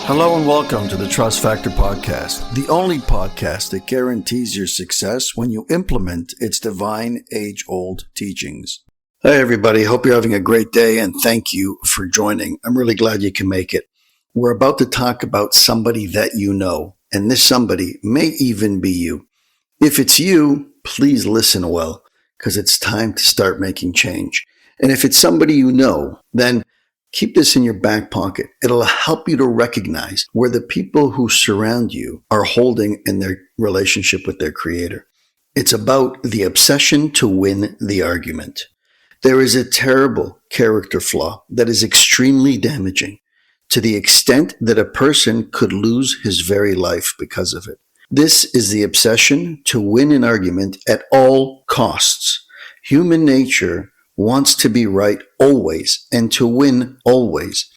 Hello and welcome to the Trust Factor Podcast, the only podcast that guarantees your success when you implement its divine age-old teachings. Hey everybody, hope you're having a great day and thank you for joining. I'm really glad you can make it. We're about to talk about somebody that you know, and this somebody may even be you. If it's you, please listen well, because it's time to start making change. And if it's somebody you know, then keep this in your back pocket. It'll help you to recognize where the people who surround you are holding in their relationship with their creator. It's about the obsession to win the argument. There is a terrible character flaw that is extremely damaging to the extent that a person could lose his very life because of it. This is the obsession to win an argument at all costs. Human nature wants to be right always and to win always.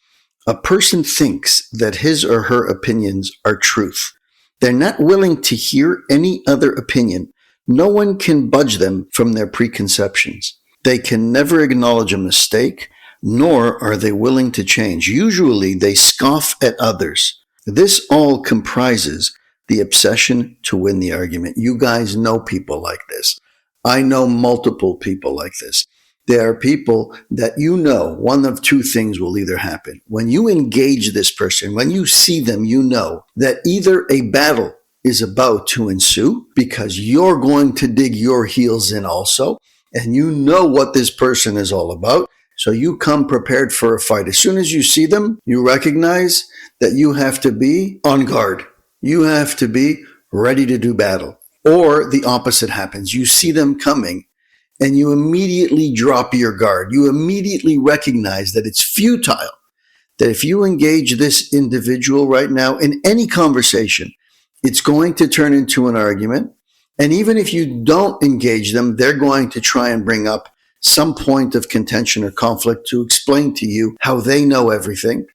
A person thinks that his or her opinions are truth. They're not willing to hear any other opinion. No one can budge them from their preconceptions. They can never acknowledge a mistake, nor are they willing to change. Usually they scoff at others. This all comprises the obsession to win the argument. You guys know people like this. I know multiple people like this. There are people that you know one of two things will either happen. When you engage this person, when you see them, you know that either a battle is about to ensue because you're going to dig your heels in also, and you know what this person is all about, so you come prepared for a fight. As soon as you see them, you recognize that you have to be on guard. You have to be ready to do battle. Or the opposite happens. You see them coming, and you immediately drop your guard. You immediately recognize that it's futile, that if you engage this individual right now in any conversation, it's going to turn into an argument. And even if you don't engage them, they're going to try and bring up some point of contention or conflict to explain to you how they know everything.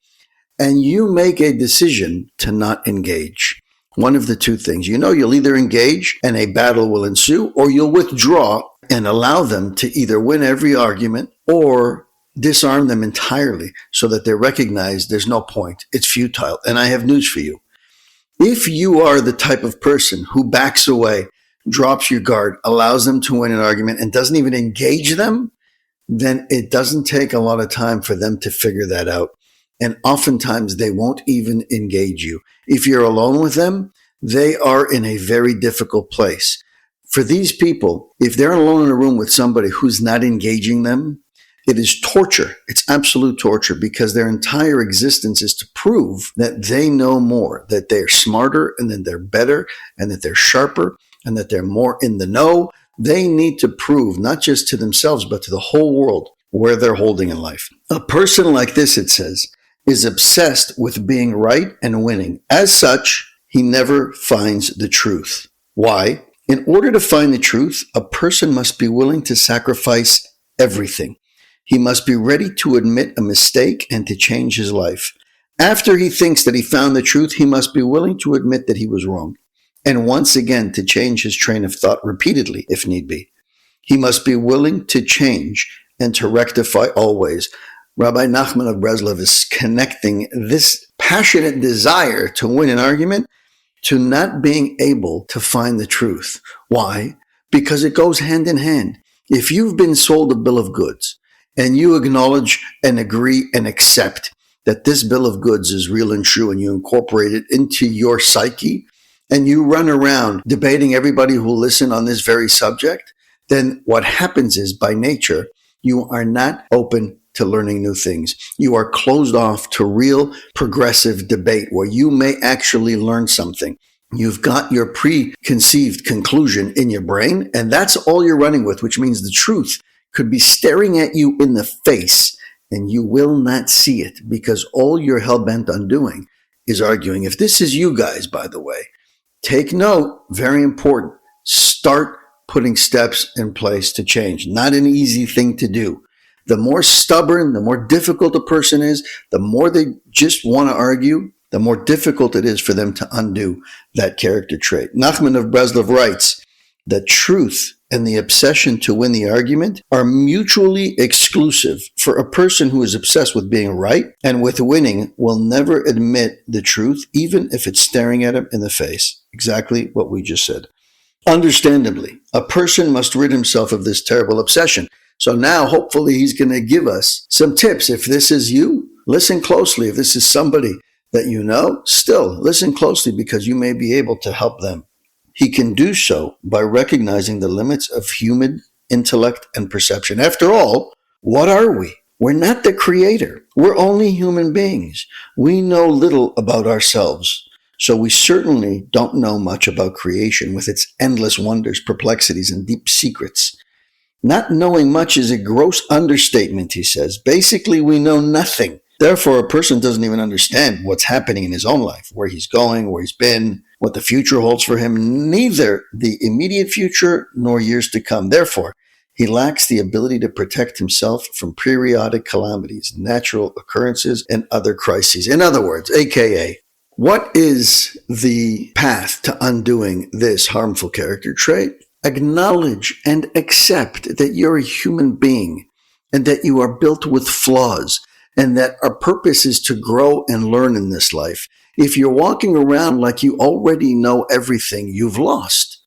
And you make a decision to not engage. One of the two things. You know, you'll either engage and a battle will ensue, or you'll withdraw and allow them to either win every argument or disarm them entirely so that they recognize there's no point. It's futile. And I have news for you. If you are the type of person who backs away, drops your guard, allows them to win an argument, and doesn't even engage them, then it doesn't take a lot of time for them to figure that out. And oftentimes they won't even engage you. If you're alone with them, they are in a very difficult place. For these people, if they're alone in a room with somebody who's not engaging them, it is torture. It's absolute torture because their entire existence is to prove that they know more, that they're smarter and that they're better and that they're sharper and that they're more in the know. They need to prove not just to themselves, but to the whole world where they're holding in life. A person like this, it says, is obsessed with being right and winning. As such, he never finds the truth. Why? In order to find the truth, a person must be willing to sacrifice everything. He must be ready to admit a mistake and to change his life. After he thinks that he found the truth, he must be willing to admit that he was wrong. And once again, to change his train of thought repeatedly, if need be. He must be willing to change and to rectify always. Rabbi Nachman of Breslov is connecting this passionate desire to win an argument to not being able to find the truth. Why? Because it goes hand in hand. If you've been sold a bill of goods and you acknowledge and agree and accept that this bill of goods is real and true and you incorporate it into your psyche and you run around debating everybody who will listen on this very subject, then what happens is by nature, you are not open to learning new things. You are closed off to real progressive debate where you may actually learn something. You've got your preconceived conclusion in your brain, and that's all you're running with, which means the truth could be staring at you in the face, and you will not see it because all you're hell-bent on doing is arguing. If this is you guys, by the way, take note, very important, start putting steps in place to change. Not an easy thing to do. The more stubborn, the more difficult a person is, the more they just want to argue, the more difficult it is for them to undo that character trait. Nachman of Breslov writes that truth and the obsession to win the argument are mutually exclusive. For a person who is obsessed with being right and with winning will never admit the truth, even if it's staring at him in the face. Exactly what we just said. Understandably, a person must rid himself of this terrible obsession. So now, hopefully, he's going to give us some tips. If this is you, listen closely. If this is somebody that you know, still listen closely because you may be able to help them. He can do so by recognizing the limits of human intellect and perception. After all, what are we? We're not the creator. We're only human beings. We know little about ourselves. So we certainly don't know much about creation with its endless wonders, perplexities, and deep secrets. Not knowing much is a gross understatement, he says. Basically, we know nothing. Therefore, a person doesn't even understand what's happening in his own life, where he's going, where he's been, what the future holds for him, neither the immediate future nor years to come. Therefore, he lacks the ability to protect himself from periodic calamities, natural occurrences, and other crises. In other words, AKA, what is the path to undoing this harmful character trait? Acknowledge and accept that you're a human being and that you are built with flaws and that our purpose is to grow and learn in this life. If you're walking around like you already know everything, you've lost.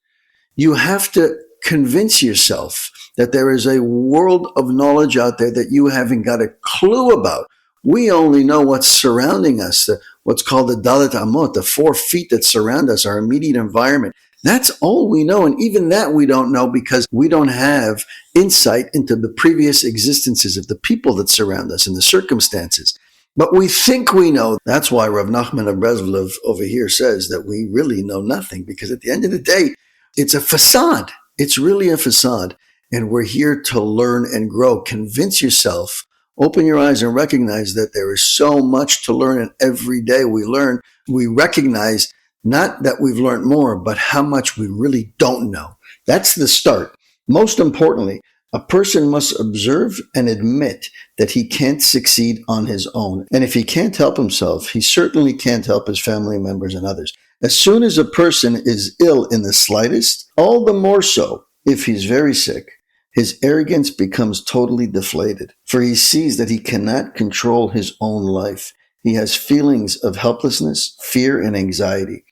You have to convince yourself that there is a world of knowledge out there that you haven't got a clue about. We only know what's surrounding us, what's called the Dalet Amot, the 4 feet that surround us, our immediate environment. That's all we know. And even that we don't know because we don't have insight into the previous existences of the people that surround us and the circumstances. But we think we know. That's why Rabbi Nachman of Breslov over here says that we really know nothing, because at the end of the day, it's a facade. It's really a facade. And we're here to learn and grow. Convince yourself, open your eyes and recognize that there is so much to learn. And every day we learn, we recognize not that we've learned more, but how much we really don't know. That's the start. Most importantly, a person must observe and admit that he can't succeed on his own. And if he can't help himself, he certainly can't help his family members and others. As soon as a person is ill in the slightest, all the more so if he's very sick, his arrogance becomes totally deflated, for he sees that he cannot control his own life. He has feelings of helplessness, fear, and anxiety.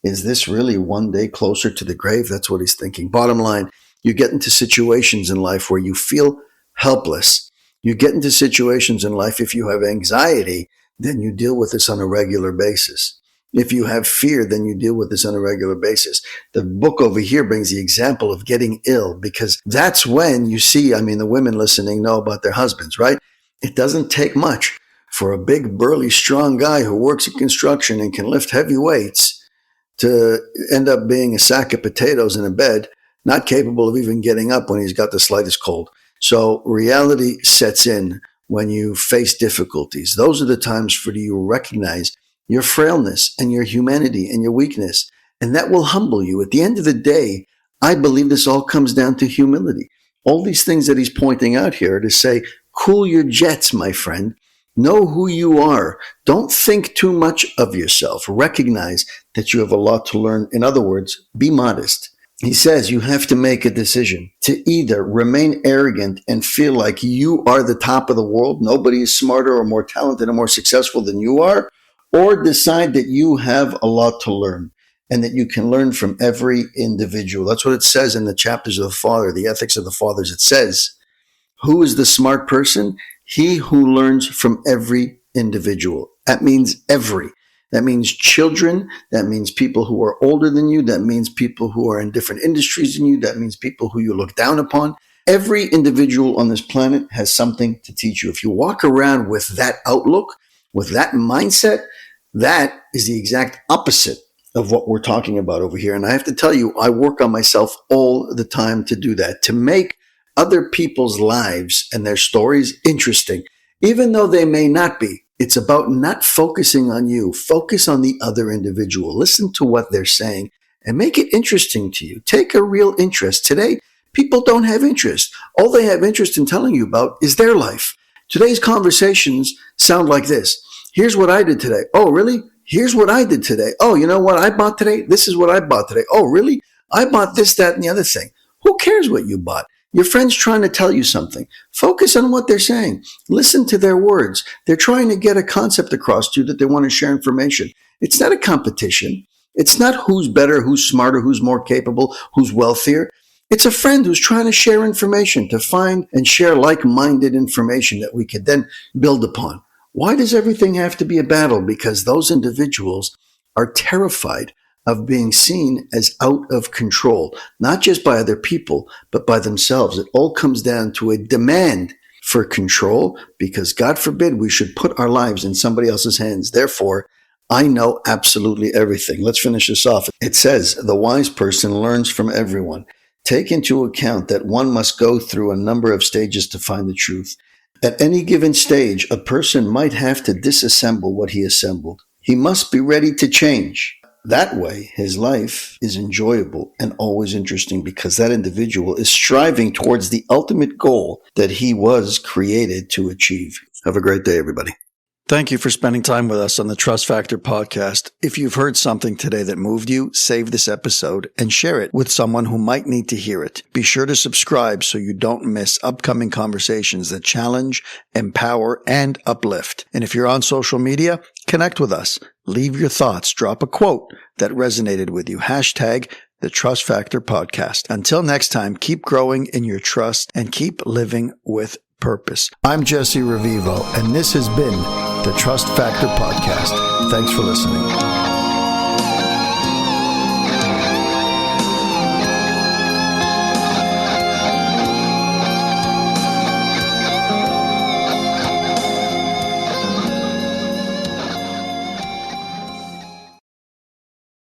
Is this really one day closer to the grave? That's what he's thinking. Bottom line, you get into situations in life where you feel helpless. You get into situations in life, if you have anxiety, then you deal with this on a regular basis. If you have fear, then you deal with this on a regular basis. The book over here brings the example of getting ill, because that's when you see, the women listening know about their husbands, right? It doesn't take much for a big, burly, strong guy who works in construction and can lift heavy weights to end up being a sack of potatoes in a bed, not capable of even getting up when he's got the slightest cold. So reality sets in when you face difficulties. Those are the times for you to recognize your frailness and your humanity and your weakness, and that will humble you. At the end of the day, I believe this all comes down to humility. All these things that he's pointing out here to say, cool your jets, my friend. Know who you are. Don't think too much of yourself. Recognize that you have a lot to learn. In other words, be modest. He says you have to make a decision to either remain arrogant and feel like you are the top of the world, nobody is smarter or more talented or more successful than you are, or decide that you have a lot to learn and that you can learn from every individual. That's what it says in the chapters of the Father, the ethics of the Fathers. It says, who is the smart person? He who learns from every individual. That means every. That means children. That means people who are older than you. That means people who are in different industries than you. That means people who you look down upon. Every individual on this planet has something to teach you. If you walk around with that outlook, with that mindset, that is the exact opposite of what we're talking about over here. And I have to tell you, I work on myself all the time to do that, to make other people's lives and their stories interesting, even though they may not be. It's about not focusing on you. Focus on the other individual. Listen to what they're saying and make it interesting to you. Take a real interest. Today, people don't have interest. All they have interest in telling you about is their life. Today's conversations sound like this. Here's what I did today. Oh, really? Here's what I did today. Oh, you know what I bought today? This is what I bought today. Oh, really? I bought this, that, and the other thing. Who cares what you bought? Your friend's trying to tell you something. Focus on what they're saying. Listen to their words. They're trying to get a concept across to you that they want to share information. It's not a competition. It's not who's better, who's smarter, who's more capable, who's wealthier. It's a friend who's trying to share information, to find and share like-minded information that we could then build upon. Why does everything have to be a battle? Because those individuals are terrified of being seen as out of control, not just by other people, but by themselves. It all comes down to a demand for control, because God forbid we should put our lives in somebody else's hands. Therefore, I know absolutely everything. Let's finish this off. It says, the wise person learns from everyone. Take into account that one must go through a number of stages to find the truth. At any given stage, a person might have to disassemble what he assembled. He must be ready to change. That way, his life is enjoyable and always interesting, because that individual is striving towards the ultimate goal that he was created to achieve. Have a great day, everybody. Thank you for spending time with us on the Trust Factor podcast. If you've heard something today that moved you, save this episode and share it with someone who might need to hear it. Be sure to subscribe so you don't miss upcoming conversations that challenge, empower, and uplift. And if you're on social media, connect with us. Leave your thoughts. Drop a quote that resonated with you. Hashtag the Trust Factor podcast. Until next time, keep growing in your trust and keep living with purpose. I'm Jesse Revivo, and this has been the Trust Factor podcast. Thanks for listening.